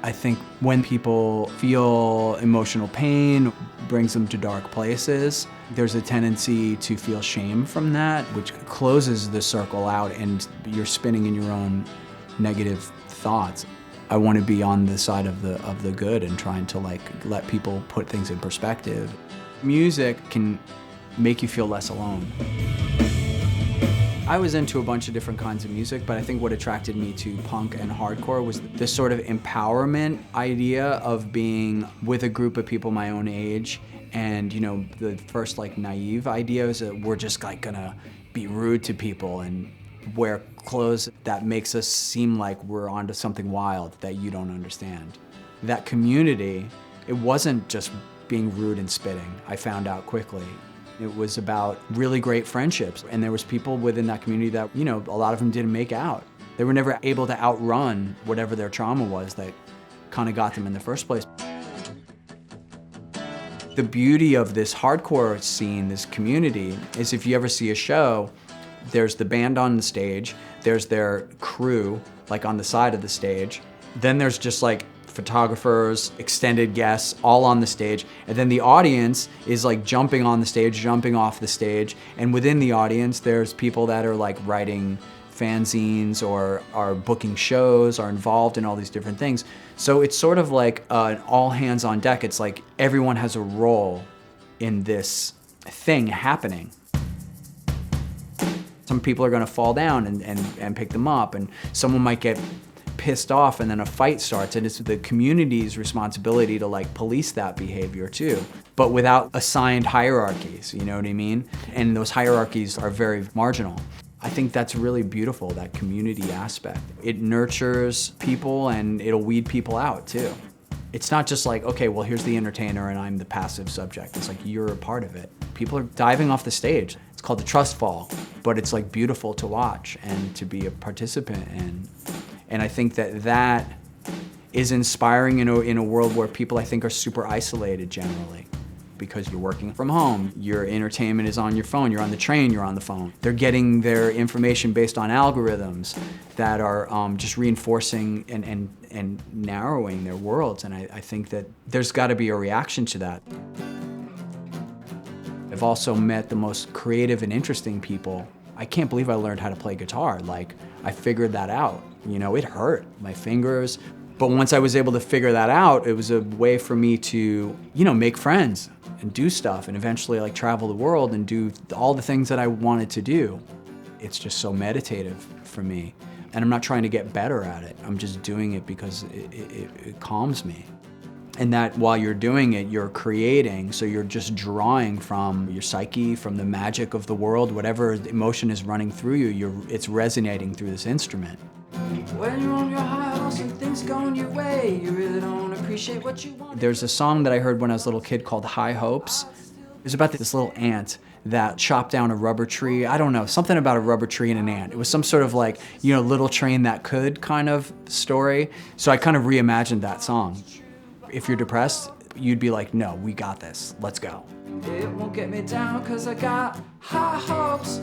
I think when people feel emotional pain, brings them to dark places, there's a tendency to feel shame from that, which closes the circle out and you're spinning in your own negative thoughts. I want to be on the side of the good and trying to let people put things in perspective. Music can make you feel less alone. I was into a bunch of different kinds of music, but I think what attracted me to punk and hardcore was this sort of empowerment idea of being with a group of people my own age. And the first naive idea is that we're just gonna be rude to people and wear clothes that makes us seem like we're onto something wild that you don't understand. That community, it wasn't just being rude and spitting, I found out quickly. It was about really great friendships, and there was people within that community that, a lot of them didn't make out. They were never able to outrun whatever their trauma was that kind of got them in the first place. The beauty of this hardcore scene, this community, is if you ever see a show, there's the band on the stage, there's their crew, on the side of the stage, then there's just photographers, extended guests, all on the stage. And then the audience is jumping on the stage, jumping off the stage. And within the audience, there's people that are writing fanzines or are booking shows, are involved in all these different things. So it's sort of like an all hands on deck. It's like everyone has a role in this thing happening. Some people are gonna fall down and pick them up, and someone might get pissed off and then a fight starts, and it's the community's responsibility to police that behavior too, but without assigned hierarchies, you know what I mean? And those hierarchies are very marginal. I think that's really beautiful, that community aspect. It nurtures people and it'll weed people out too. It's not just okay, well, here's the entertainer and I'm the passive subject. It's you're a part of it. People are diving off the stage. It's called the trust fall, but it's beautiful to watch and to be a participant in. And I think that is inspiring in a world where people, I think, are super isolated generally because you're working from home. Your entertainment is on your phone. You're on the train, you're on the phone. They're getting their information based on algorithms that are just reinforcing and narrowing their worlds. And I think that there's got to be a reaction to that. I've also met the most creative and interesting people. I can't believe I learned how to play guitar. I figured that out. It hurt, my fingers. But once I was able to figure that out, it was a way for me to, make friends and do stuff and eventually travel the world and do all the things that I wanted to do. It's just so meditative for me. And I'm not trying to get better at it. I'm just doing it because it calms me. And that while you're doing it, you're creating, so you're just drawing from your psyche, from the magic of the world, whatever emotion is running through you, it's resonating through this instrument. When you're on your high horse and things going your way, you really don't appreciate what you want. There's a song that I heard when I was a little kid called High Hopes. It was about this little ant that chopped down a rubber tree. I don't know, something about a rubber tree and an ant. It was some sort of little train that could kind of story. So I kind of reimagined that song. If you're depressed, you'd be like, no, we got this, let's go. It won't get me down 'cause I got high hopes.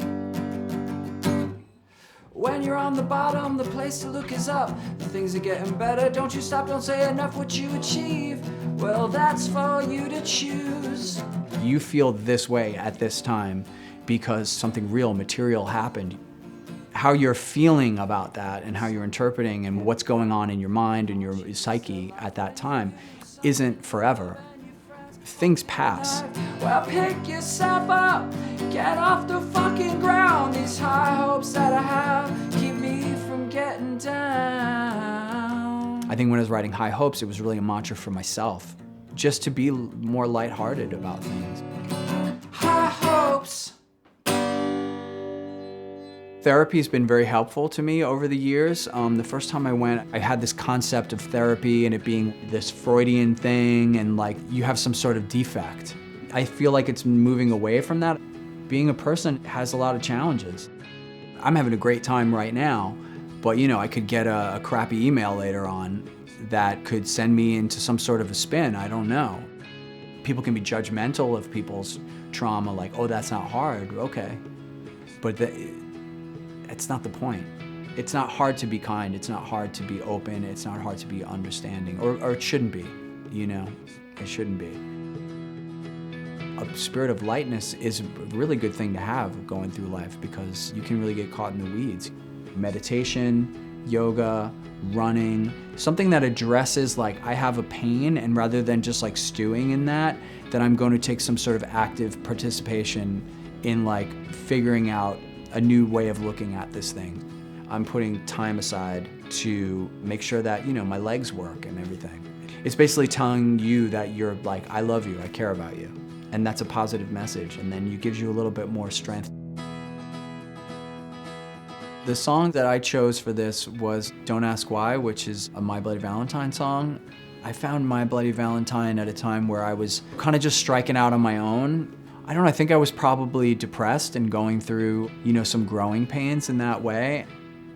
When you're on the bottom, the place to look is up. Things are getting better, don't you stop, don't say enough what you achieve. Well, that's for you to choose. You feel this way at this time because something real, material happened. How you're feeling about that and how you're interpreting and what's going on in your mind and your psyche at that time isn't forever. Things pass. Well, pick yourself up, get off the fucking ground. These high hopes that I have keep me from getting down. I think when I was writing High Hopes, it was really a mantra for myself, just to be more lighthearted about things. High hopes. Therapy's been very helpful to me over the years. The first time I went, I had this concept of therapy and it being this Freudian thing and you have some sort of defect. I feel like it's moving away from that. Being a person has a lot of challenges. I'm having a great time right now, but I could get a crappy email later on that could send me into some sort of a spin, I don't know. People can be judgmental of people's trauma, oh, that's not hard, okay. But it's not the point. It's not hard to be kind, it's not hard to be open, it's not hard to be understanding, or it shouldn't be, you know? It shouldn't be. A spirit of lightness is a really good thing to have going through life because you can really get caught in the weeds. Meditation, yoga, running, something that addresses like I have a pain, and rather than just like stewing in that, then I'm going to take some sort of active participation in like figuring out a new way of looking at this thing. I'm putting time aside to make sure that, you know, my legs work and everything. It's basically telling you that you're like, I love you, I care about you. And that's a positive message, and then it gives you a little bit more strength. The song that I chose for this was Don't Ask Why, which is a My Bloody Valentine song. I found My Bloody Valentine at a time where I was kind of just striking out on my own. I don't know, I think I was probably depressed and going through, you know, some growing pains in that way.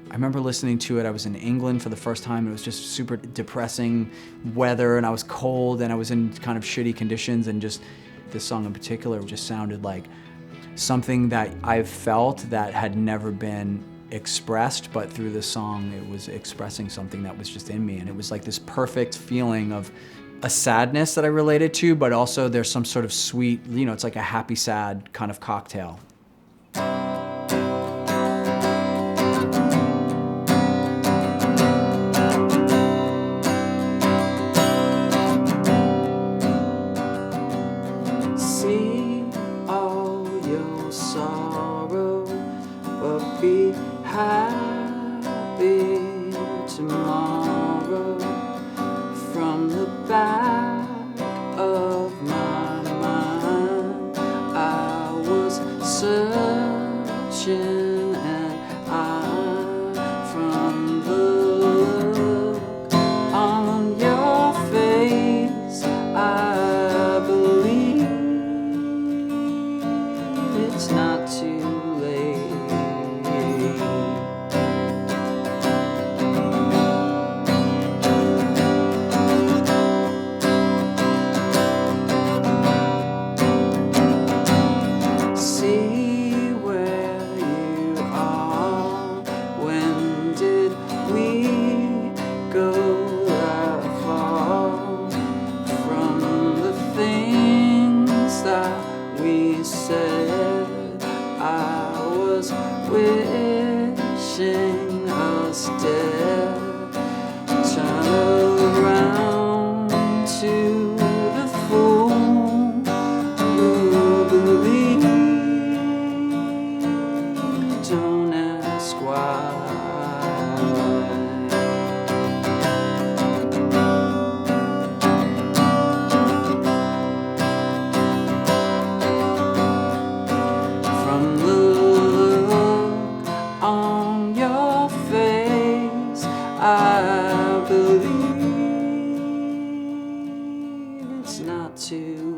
I remember listening to it, I was in England for the first time, it was just super depressing weather, and I was cold, and I was in kind of shitty conditions, and just this song in particular just sounded like something that I've felt that had never been expressed, but through this song it was expressing something that was just in me, and it was like this perfect feeling of a sadness that I related to, but also there's some sort of sweet, you know, it's like a happy sad kind of cocktail. See all your sorrow, but be happy tomorrow. From the back of my mind, I was searching, and from the look on your face, I believe it's not too late. See where you are. When did we go that far from the things that we said? I was wishing us dead. Turn around to the fool who believes. Don't ask why. From the look on your face, I believe it's not too